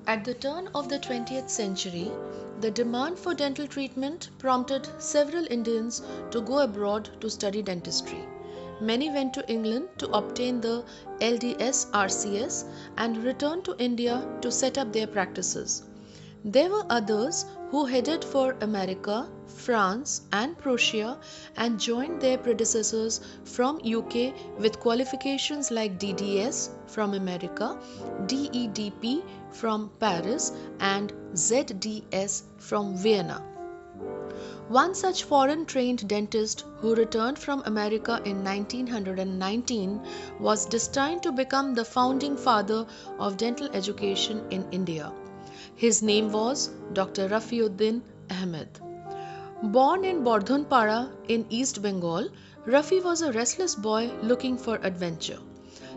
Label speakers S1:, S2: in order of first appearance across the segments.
S1: At the turn of the 20th century, the demand for dental treatment prompted several Indians to go abroad to study dentistry. Many went to England to obtain the LDS RCS and returned to India to set up their practices. There were others who headed for America, France and Prussia and joined their predecessors from UK with qualifications like DDS from America, DEDP from Paris and ZDS from Vienna. One such foreign trained dentist who returned from America in 1919 was destined to become the founding father of dental education in India. His name was Dr. Rafiuddin Ahmed. Born in Bordhunpara in East Bengal, Rafi was a restless boy looking for adventure.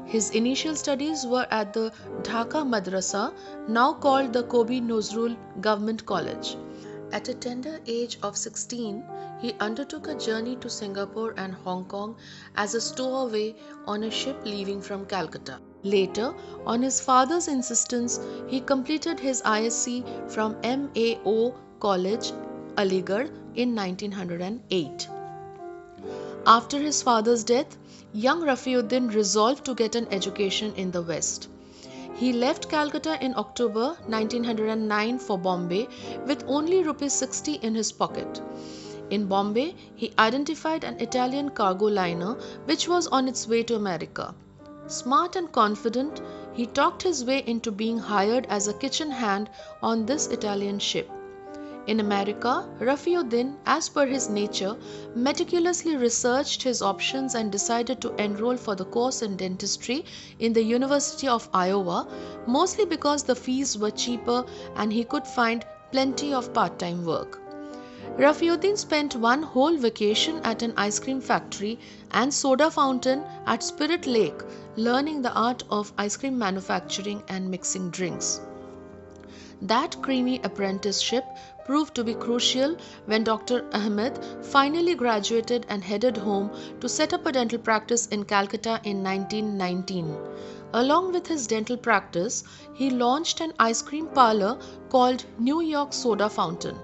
S1: His initial studies were at the Dhaka Madrasa, now called the Kobi Nozrul Government College. At a tender age of 16, he undertook a journey to Singapore and Hong Kong as a stowaway on a ship leaving from Calcutta. Later, on his father's insistence, he completed his ISc from MAO College, Aligarh in 1908. After his father's death, young Rafiuddin resolved to get an education in the West. He left Calcutta in October 1909 for Bombay with only ₹60 in his pocket. In Bombay, he identified an Italian cargo liner which was on its way to America. Smart and confident, he talked his way into being hired as a kitchen hand on this Italian ship. In America, Rafiuddin, as per his nature, meticulously researched his options and decided to enroll for the course in dentistry in the University of Iowa, mostly because the fees were cheaper and he could find plenty of part-time work. Rafiuddin spent one whole vacation at an ice cream factory and soda fountain at Spirit Lake, learning the art of ice cream manufacturing and mixing drinks. That creamy apprenticeship proved to be crucial when Dr. Ahmed finally graduated and headed home to set up a dental practice in Calcutta in 1919. Along with his dental practice, he launched an ice cream parlor called New York Soda Fountain.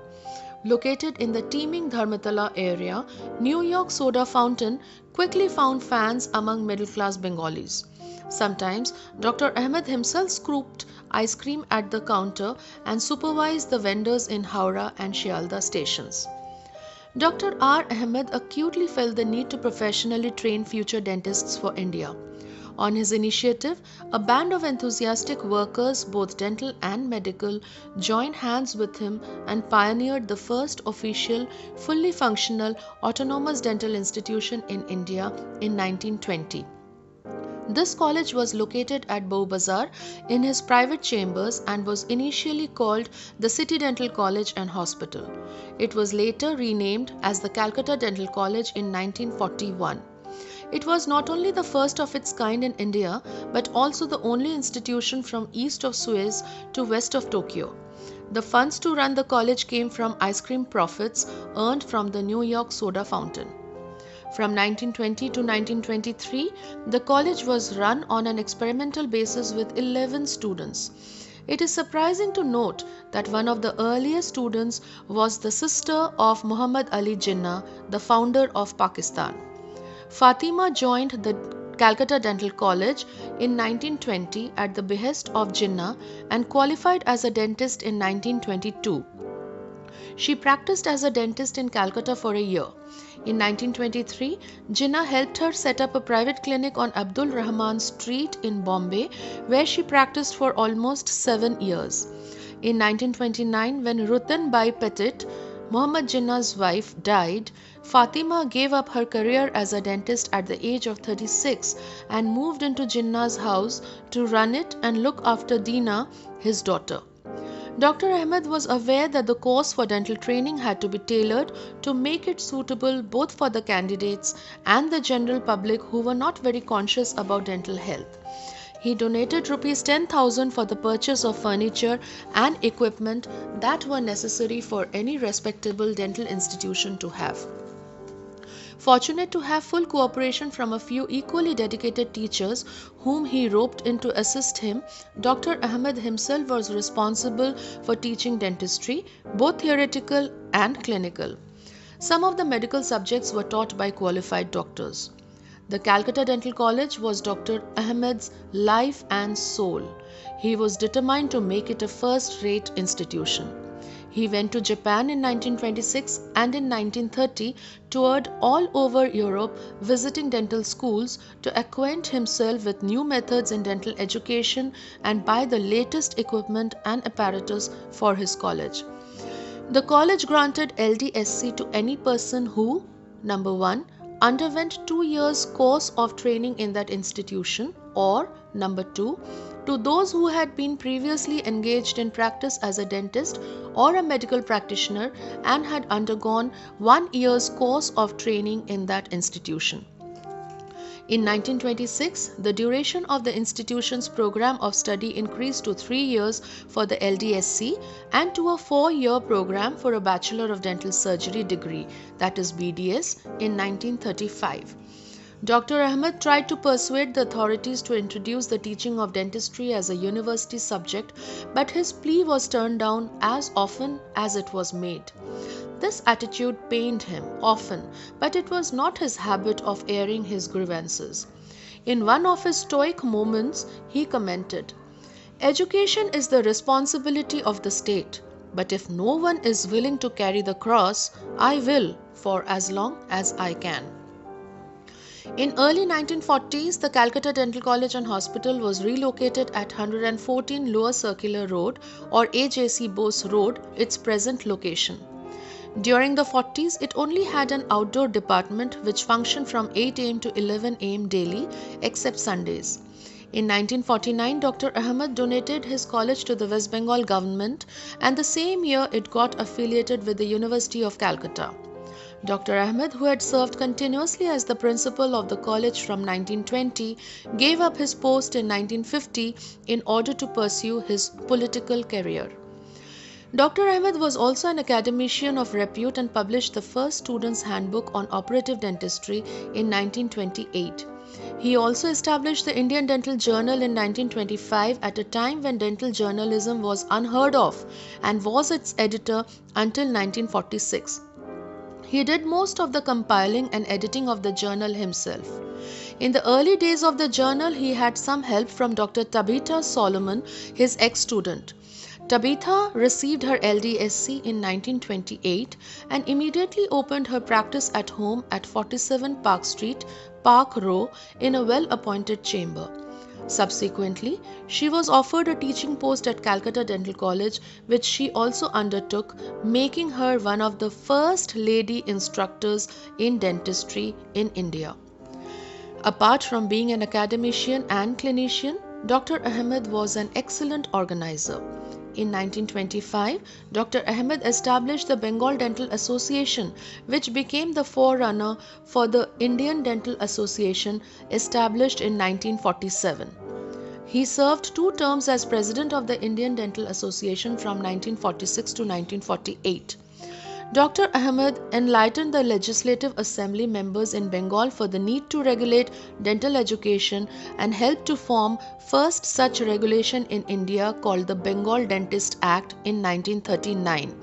S1: Located in the teeming Dharmatala area, New York Soda Fountain quickly found fans among middle-class Bengalis. Sometimes Dr. Ahmed himself scooped ice cream at the counter and supervised the vendors in Howrah and Shialda stations. Dr. R. Ahmed acutely felt the need to professionally train future dentists for India. On his initiative, a band of enthusiastic workers, both dental and medical, joined hands with him and pioneered the first official, fully functional, autonomous dental institution in India in 1920. This college was located at Bow Bazaar in his private chambers and was initially called the City Dental College and Hospital. It was later renamed as the Calcutta Dental College in 1941. It was not only the first of its kind in India, but also the only institution from east of Suez to west of Tokyo. The funds to run the college came from ice cream profits earned from the New York Soda Fountain. From 1920 to 1923, the college was run on an experimental basis with 11 students. It is surprising to note that one of the earliest students was the sister of Muhammad Ali Jinnah, the founder of Pakistan. Fatima joined the Calcutta Dental College in 1920 at the behest of Jinnah and qualified as a dentist in 1922. She practiced as a dentist in Calcutta for a year. In 1923, Jinnah helped her set up a private clinic on Abdul Rahman Street in Bombay, where she practiced for almost 7 years. In 1929, when Rutan Bai Petit, Muhammad Jinnah's wife, died, Fatima gave up her career as a dentist at the age of 36 and moved into Jinnah's house to run it and look after Dina, his daughter. Dr. Ahmed was aware that the course for dental training had to be tailored to make it suitable both for the candidates and the general public who were not very conscious about dental health. He donated ₹10,000 for the purchase of furniture and equipment that were necessary for any respectable dental institution to have. Fortunate to have full cooperation from a few equally dedicated teachers whom he roped in to assist him, Dr. Ahmed himself was responsible for teaching dentistry, both theoretical and clinical. Some of the medical subjects were taught by qualified doctors. The Calcutta Dental College was Dr. Ahmed's life and soul. He was determined to make it a first-rate institution. He went to Japan in 1926 and in 1930 toured all over Europe visiting dental schools to acquaint himself with new methods in dental education and buy the latest equipment and apparatus for his college. The college granted LDSC to any person who, number 1, underwent 2 years course of training in that institution, or number 2, to those who had been previously engaged in practice as a dentist or a medical practitioner and had undergone 1 year's course of training in that institution. In 1926, the duration of the institution's program of study increased to 3 years for the LDSC and to a 4-year program for a Bachelor of Dental Surgery degree, that is BDS, in 1935. Dr. Ahmed tried to persuade the authorities to introduce the teaching of dentistry as a university subject, but his plea was turned down as often as it was made. This attitude pained him often, but it was not his habit of airing his grievances. In one of his stoic moments, he commented, "Education is the responsibility of the state, but if no one is willing to carry the cross, I will for as long as I can." In early 1940s, the Calcutta Dental College and Hospital was relocated at 114 Lower Circular Road or AJC Bose Road, its present location. During the 40s, it only had an outdoor department which functioned from 8 am to 11 am daily, except Sundays. In 1949, Dr. Ahmed donated his college to the West Bengal government, and the same year it got affiliated with the University of Calcutta. Dr. Ahmed, who had served continuously as the principal of the college from 1920, gave up his post in 1950 in order to pursue his political career. Dr. Ahmed was also an academician of repute and published the first student's handbook on operative dentistry in 1928. He also established the Indian Dental Journal in 1925 at a time when dental journalism was unheard of and was its editor until 1946. He did most of the compiling and editing of the journal himself. In the early days of the journal, he had some help from Dr. Tabitha Solomon, his ex-student. Tabitha received her LDSC in 1928 and immediately opened her practice at home at 47 Park Street, Park Row, in a well-appointed chamber. Subsequently, she was offered a teaching post at Calcutta Dental College, which she also undertook, making her one of the first lady instructors in dentistry in India. Apart from being an academician and clinician, Dr. Ahmed was an excellent organizer. In 1925, Dr. Ahmed established the Bengal Dental Association, which became the forerunner for the Indian Dental Association established in 1947. He served 2 terms as president of the Indian Dental Association from 1946 to 1948. Dr. Ahmed enlightened the Legislative Assembly members in Bengal for the need to regulate dental education and helped to form first such regulation in India called the Bengal Dentist Act in 1939.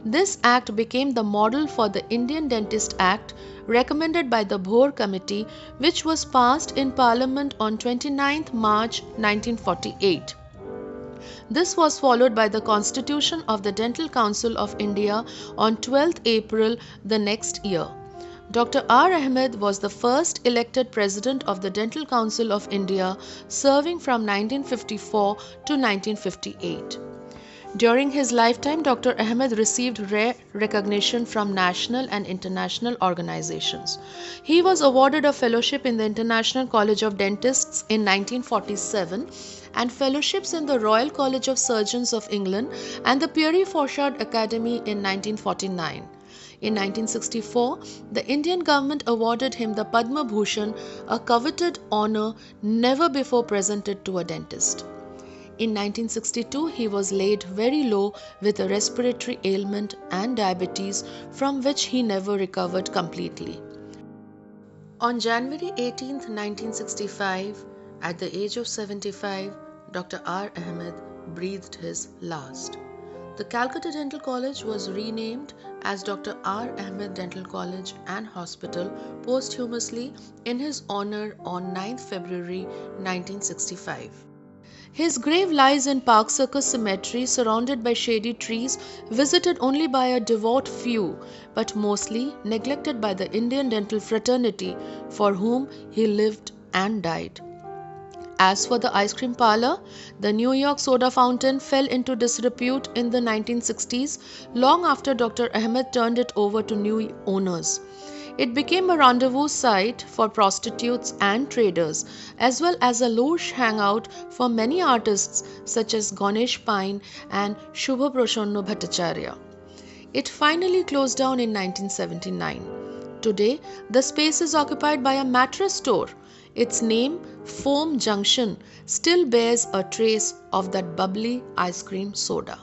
S1: This act became the model for the Indian Dentist Act recommended by the Bhore Committee, which was passed in Parliament on 29th March 1948. This was followed by the Constitution of the Dental Council of India on 12th April the next year. Dr. R. Ahmed was the first elected president of the Dental Council of India, serving from 1954 to 1958. During his lifetime, Dr. Ahmed received rare recognition from national and international organizations. He was awarded a fellowship in the International College of Dentists in 1947 and fellowships in the Royal College of Surgeons of England and the Pierre Fauchard Academy in 1949. In 1964, the Indian government awarded him the Padma Bhushan, a coveted honor never before presented to a dentist. In 1962, he was laid very low with a respiratory ailment and diabetes from which he never recovered completely. On January 18, 1965, at the age of 75, Dr. R. Ahmed breathed his last. The Calcutta Dental College was renamed as Dr. R. Ahmed Dental College and Hospital posthumously in his honor on 9th February 1965. His grave lies in Park Circus Cemetery, surrounded by shady trees, visited only by a devout few, but mostly neglected by the Indian dental fraternity for whom he lived and died. As for the ice cream parlor, the New York soda fountain fell into disrepute in the 1960s, long after Dr. Ahmed turned it over to new owners. It became a rendezvous site for prostitutes and traders, as well as a louche hangout for many artists such as Ganesh Pine and Shubha Prashanna Bhattacharya. It finally closed down in 1979. Today, the space is occupied by a mattress store. Its name, Foam Junction, still bears a trace of that bubbly ice cream soda.